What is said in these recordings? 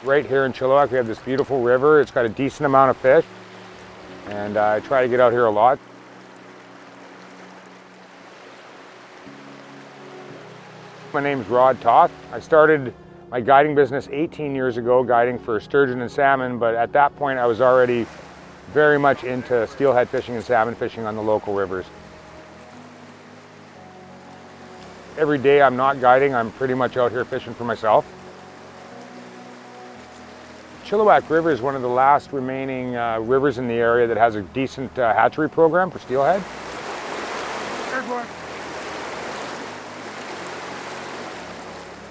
Right here in Chilliwack, we have this beautiful river. It's got a decent amount of fish, and I try to get out here a lot. My name's Rod Toth. I started my guiding business 18 years ago, guiding for sturgeon and salmon, but at that point I was already very much into steelhead fishing and salmon fishing on the local rivers. Every day I'm not guiding, I'm pretty much out here fishing for myself. Chilliwack River is one of the last remaining rivers in the area that has a decent hatchery program for steelhead.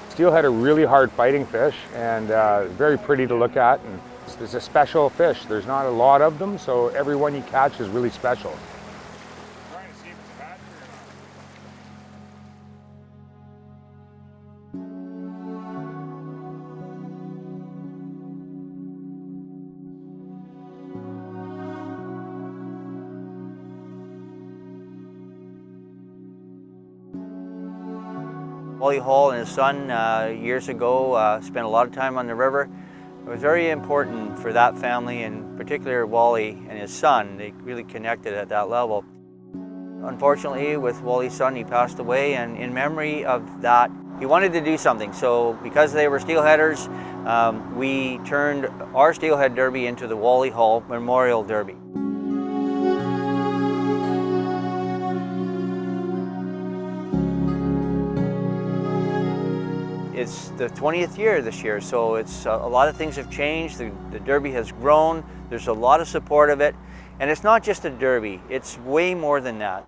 Steelhead are really hard fighting fish and very pretty to look at. And it's a special fish. There's not a lot of them, so every one you catch is really special. Wally and his son years ago spent a lot of time on the river. It was very important for that family, in particular Wally and his son. They really connected at that level. Unfortunately, with Wally's son, he passed away, and in memory of that, he wanted to do something. So because they were steelheaders, we turned our steelhead derby into the Wally Hall Memorial Derby. It's the 20th year this year, so it's a lot of things have changed. The derby has grown. There's a lot of support of it, and it's not just a derby. It's way more than that.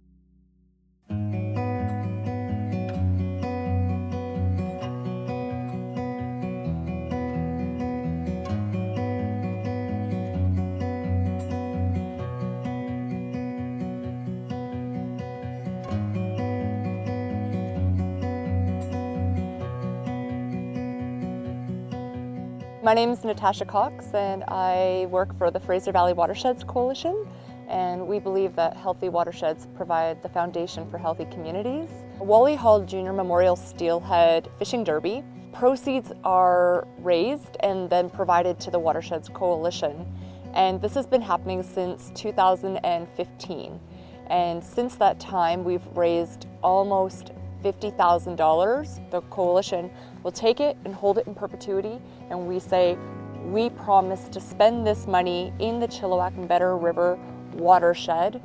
My name is Natasha Cox, and I work for the Fraser Valley Watersheds Coalition, and we believe that healthy watersheds provide the foundation for healthy communities. Wally Hall Junior Memorial Steelhead Fishing Derby. Proceeds are raised and then provided to the Watersheds Coalition, and this has been happening since 2015. And since that time, we've raised almost $50,000. The coalition will take it and hold it in perpetuity, and we say, we promise to spend this money in the Chilliwack and Better River watershed,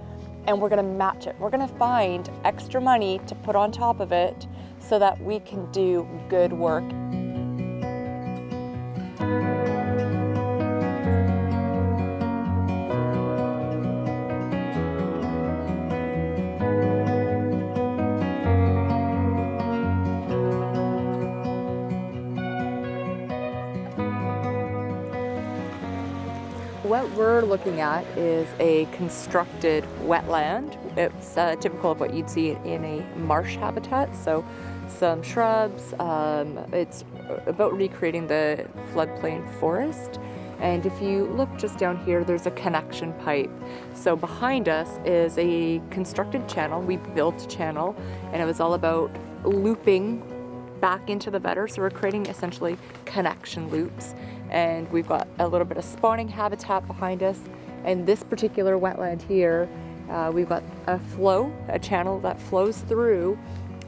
and we're gonna match it. We're gonna find extra money to put on top of it so that we can do good work. What we're looking at is a constructed wetland. It's typical of what you'd see in a marsh habitat, so some shrubs. It's about recreating the floodplain forest. And if you look just down here, there's a connection pipe. So behind us is a constructed channel. We built a channel, and it was all about looping back into the Vetter. So we're creating essentially connection loops. And we've got a little bit of spawning habitat behind us. And this particular wetland here, we've got a channel that flows through,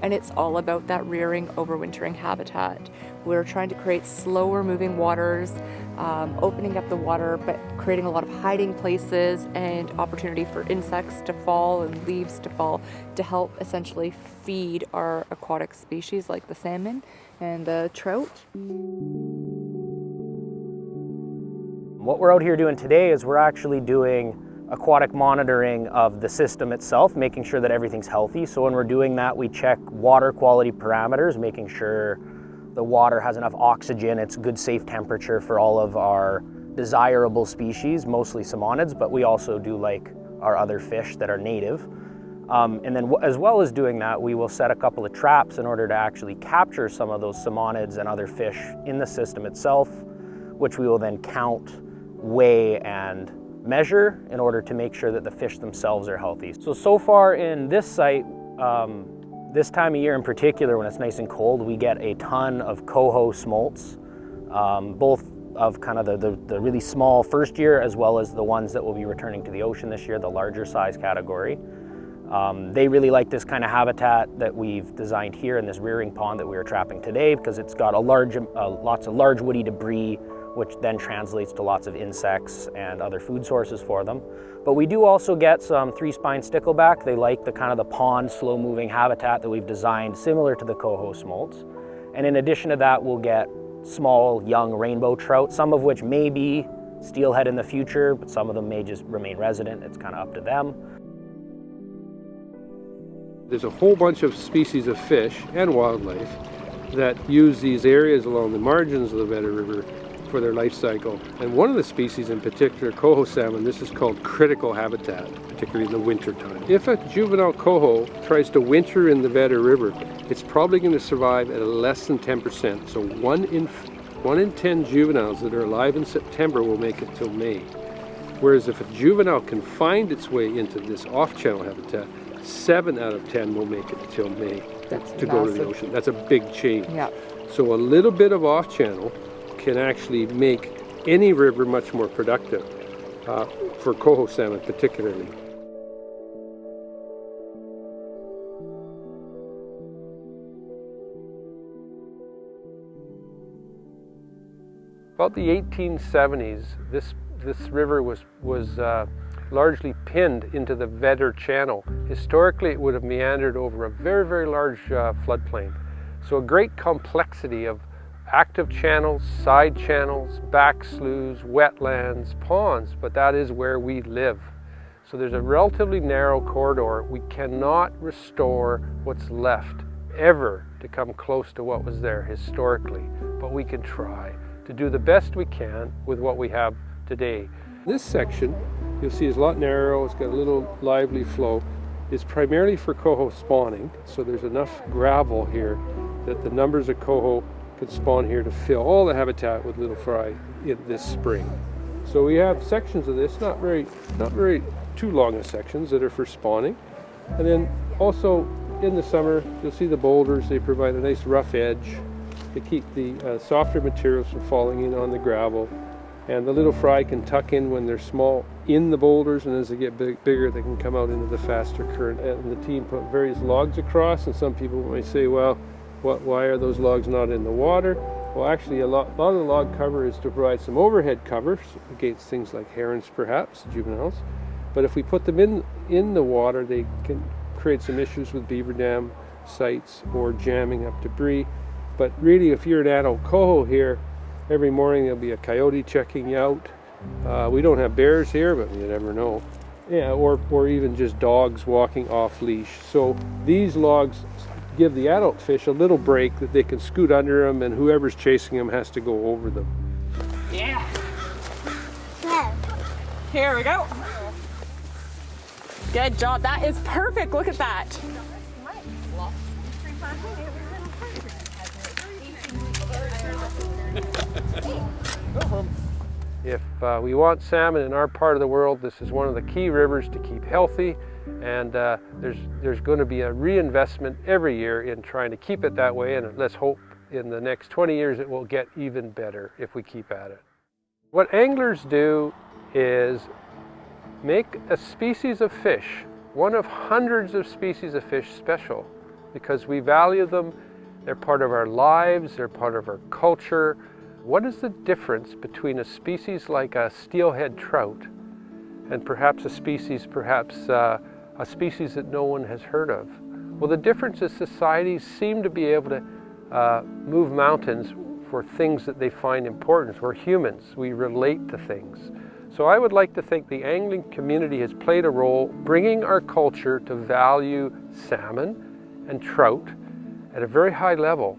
and it's all about that rearing, overwintering habitat. We're trying to create slower moving waters, opening up the water, but creating a lot of hiding places and opportunity for insects to fall and leaves to fall to help essentially feed our aquatic species like the salmon and the trout. What we're out here doing today is we're actually doing aquatic monitoring of the system itself, making sure that everything's healthy. So when we're doing that, we check water quality parameters, making sure the water has enough oxygen, it's good safe temperature for all of our desirable species, mostly salmonids, but we also do like our other fish that are native. And then as well as doing that, we will set a couple of traps in order to actually capture some of those salmonids and other fish in the system itself, which we will then count, weigh, and measure in order to make sure that the fish themselves are healthy. So far in this site, this time of year in particular, when it's nice and cold, we get a ton of coho smolts, both of kind of the really small first year, as well as the ones that will be returning to the ocean this year, the larger size category. They really like this kind of habitat that we've designed here in this rearing pond that we are trapping today, because it's got lots of large woody debris, which then translates to lots of insects and other food sources for them. But we do also get some three-spine stickleback. They like the kind of the pond, slow-moving habitat that we've designed similar to the coho smolts. And in addition to that, we'll get small, young rainbow trout, some of which may be steelhead in the future, but some of them may just remain resident. It's kind of up to them. There's a whole bunch of species of fish and wildlife that use these areas along the margins of the Vedder River for their life cycle. And one of the species in particular, coho salmon, this is called critical habitat, particularly in the winter time. If a juvenile coho tries to winter in the Vedder River, it's probably going to survive at a less than 10%. So one in 10 juveniles that are alive in September will make it till May. Whereas if a juvenile can find its way into this off-channel habitat, 7 out of 10 will make it till May to go to the ocean. That's a big change. Yeah. So a little bit of off-channel can actually make any river much more productive, for coho salmon particularly. About the 1870s, this river was largely pinned into the Vedder Channel. Historically, it would have meandered over a very, very large floodplain. So a great complexity of active channels, side channels, back sloughs, wetlands, ponds, but that is where we live. So there's a relatively narrow corridor. We cannot restore what's left ever to come close to what was there historically, but we can try to do the best we can with what we have today. This section, you'll see, is a lot narrow. It's got a little lively flow. It's primarily for coho spawning, so there's enough gravel here that the numbers of coho can spawn here to fill all the habitat with little fry in this spring. So we have sections of this, not very too long of sections, that are for spawning. And then also in the summer, you'll see the boulders. They provide a nice rough edge to keep the softer materials from falling in on the gravel. And the little fry can tuck in when they're small in the boulders, and as they get bigger, they can come out into the faster current. And the team put various logs across, and some people might say, well, why are those logs not in the water? Well, actually, a lot of the log cover is to provide some overhead covers against things like herons, perhaps, juveniles. But if we put them in the water, they can create some issues with beaver dam sites or jamming up debris. But really, if you're an adult coho here, every morning there'll be a coyote checking you out. We don't have bears here, but you never know. Yeah, or even just dogs walking off leash. So these logs give the adult fish a little break that they can scoot under them, and whoever's chasing them has to go over them. Yeah. Here we go. Good job. That is perfect. Look at that. If we want salmon in our part of the world, this is one of the key rivers to keep healthy, and there's going to be a reinvestment every year in trying to keep it that way, and let's hope in the next 20 years it will get even better if we keep at it. What anglers do is make a species of fish, one of hundreds of species of fish, special, because we value them. They're part of our lives, they're part of our culture. What is the difference between a species like a steelhead trout and perhaps a species that no one has heard of? Well, the difference is societies seem to be able to move mountains for things that they find important. We're humans, we relate to things. So I would like to think the angling community has played a role bringing our culture to value salmon and trout at a very high level.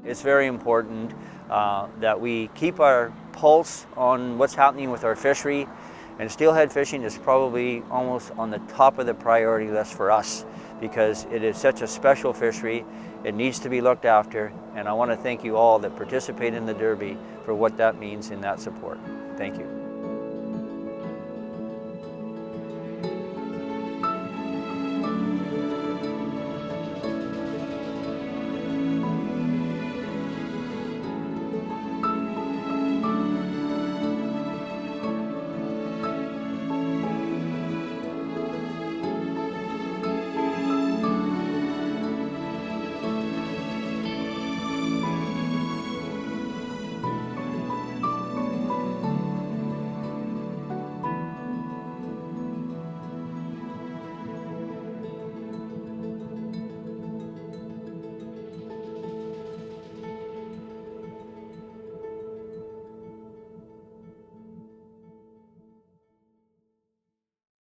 It's very important that we keep our pulse on what's happening with our fishery, and steelhead fishing is probably almost on the top of the priority list for us because it is such a special fishery. It needs to be looked after, and I want to thank you all that participate in the Derby for what that means in that support. Thank you.